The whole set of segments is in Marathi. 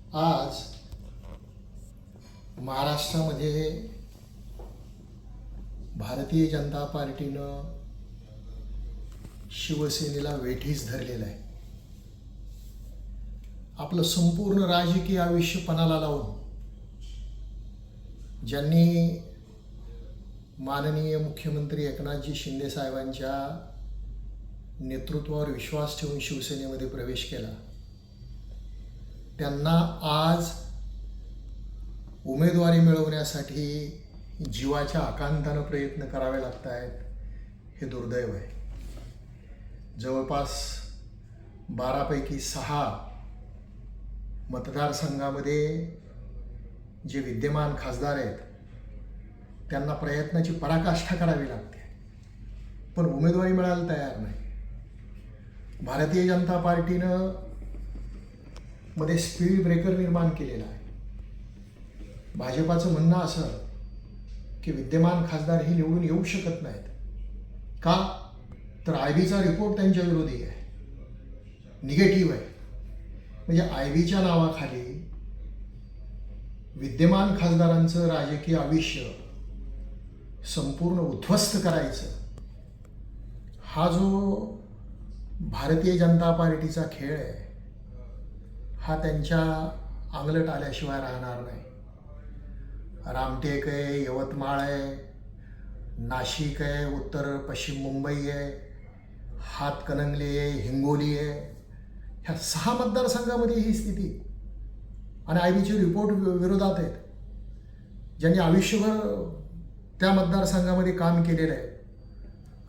आज महाराष्ट्रामध्ये भारतीय जनता पार्टीनं शिवसेनेला वेठीस धरलेलं आहे. आपलं संपूर्ण राजकीय आयुष्य पणाला लावून ज्यांनी माननीय मुख्यमंत्री एकनाथजी शिंदे साहेबांच्या नेतृत्वावर विश्वास ठेवून शिवसेनेमध्ये प्रवेश केला, त्यांना आज उमेदवारी मिळवण्यासाठी जीवाच्या आकांतानं प्रयत्न करावे लागत आहेत. हे दुर्दैव आहे. जवळपास 12 पैकी 6 मतदारसंघामध्ये जे विद्यमान खासदार आहेत त्यांना प्रयत्नाची पराकाष्ठा करावी लागते, पण उमेदवारी मिळायला तयार नाही. भारतीय जनता पार्टीनं मध्ये स्पीड ब्रेकर निर्माण केलेला आहे. भाजपाचं म्हणणं असं की विद्यमान खासदार ही निवडून येऊ शकत नाहीत. का तर IBचा रिपोर्ट त्यांच्या विरोधी आहे, निगेटिव्ह आहे. म्हणजे IBच्या नावाखाली विद्यमान खासदारांचं राजकीय आयुष्य संपूर्ण उद्ध्वस्त करायचं, हा जो भारतीय जनता पार्टीचा खेळ आहे हा त्यांच्या अंगलट आल्याशिवाय राहणार नाही. रामटेक आहे, यवतमाळ आहे, नाशिक आहे, उत्तर पश्चिम मुंबई आहे, हातकणंगले आहे, हिंगोली आहे, ह्या 6 मतदारसंघामध्ये ही स्थिती. आणि IBचे रिपोर्ट विरोधात आहेत. ज्यांनी आयुष्यभर त्या मतदारसंघामध्ये काम केलेलं आहे,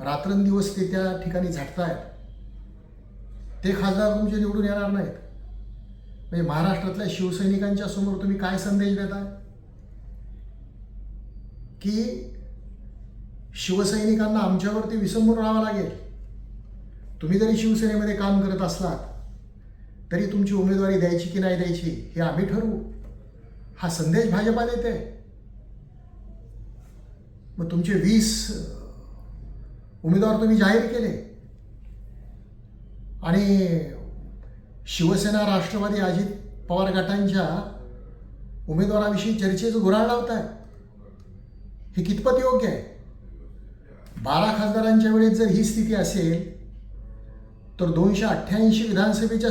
रात्रंदिवस ते त्या ठिकाणी झटतायत, ते खासदार तुमचे निवडून येणार नाहीत. म्हणजे महाराष्ट्रातल्या शिवसैनिकांच्या समोर तुम्ही काय संदेश देताय की शिवसैनिकांना आमच्यावरती विसंबून राहावं लागेल. तुम्ही जरी शिवसेनेमध्ये काम करत असलात तरी तुमची उमेदवारी द्यायची की नाही द्यायची हे आम्ही ठरवू, हा संदेश भाजपा देते. मग तुमचे 20 उमेदवार तुम्ही जाहीर केले आणि शिवसेना, राष्ट्रवादी, अजित पवार गटांच्या उमेदवाराविषयी चर्चेचं गुऱ्हाळ लावताय. हे कितपत योग्य आहे? 12 खासदारांच्या वेळेस जर ही स्थिती असेल तर 288 विधानसभेच्या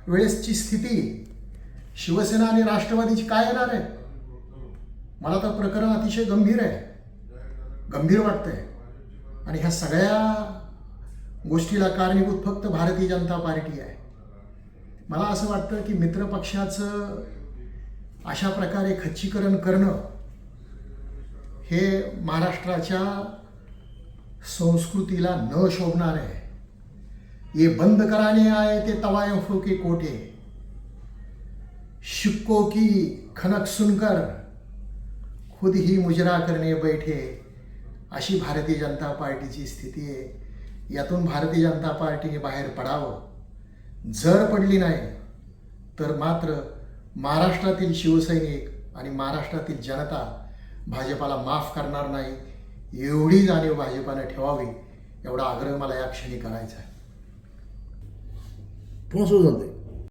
वेळेसची स्थिती शिवसेना आणि राष्ट्रवादीची काय येणार आहे? मला तर प्रकरण अतिशय गंभीर आहे, गंभीर वाटतंय. आणि ह्या सगळ्या गोष्टीला कारणीभूत फक्त भारतीय जनता पार्टी आहे. मला असं वाटतं की मित्रपक्षाचं अशा प्रकारे खच्चीकरण करणं हे महाराष्ट्राच्या संस्कृतीला न शोभणार आहे. ये बंद कराने आए ते तवायफों के कोठे, शिक्कों की खनक सुनकर खुद ही मुजरा करने बैठे, अशी भारतीय जनता पार्टीची स्थिती आहे. यातून भारतीय जनता पार्टीने बाहेर पडावं. जर पडली नाही तर मात्र महाराष्ट्रातील शिवसैनिक आणि महाराष्ट्रातील जनता भाजपाला माफ करणार नाही. एवढी जाणीव भाजपाने ठेवावी, एवढा आग्रह मला या क्षणी करायचा आहे. पुन्हा सुरू झालं.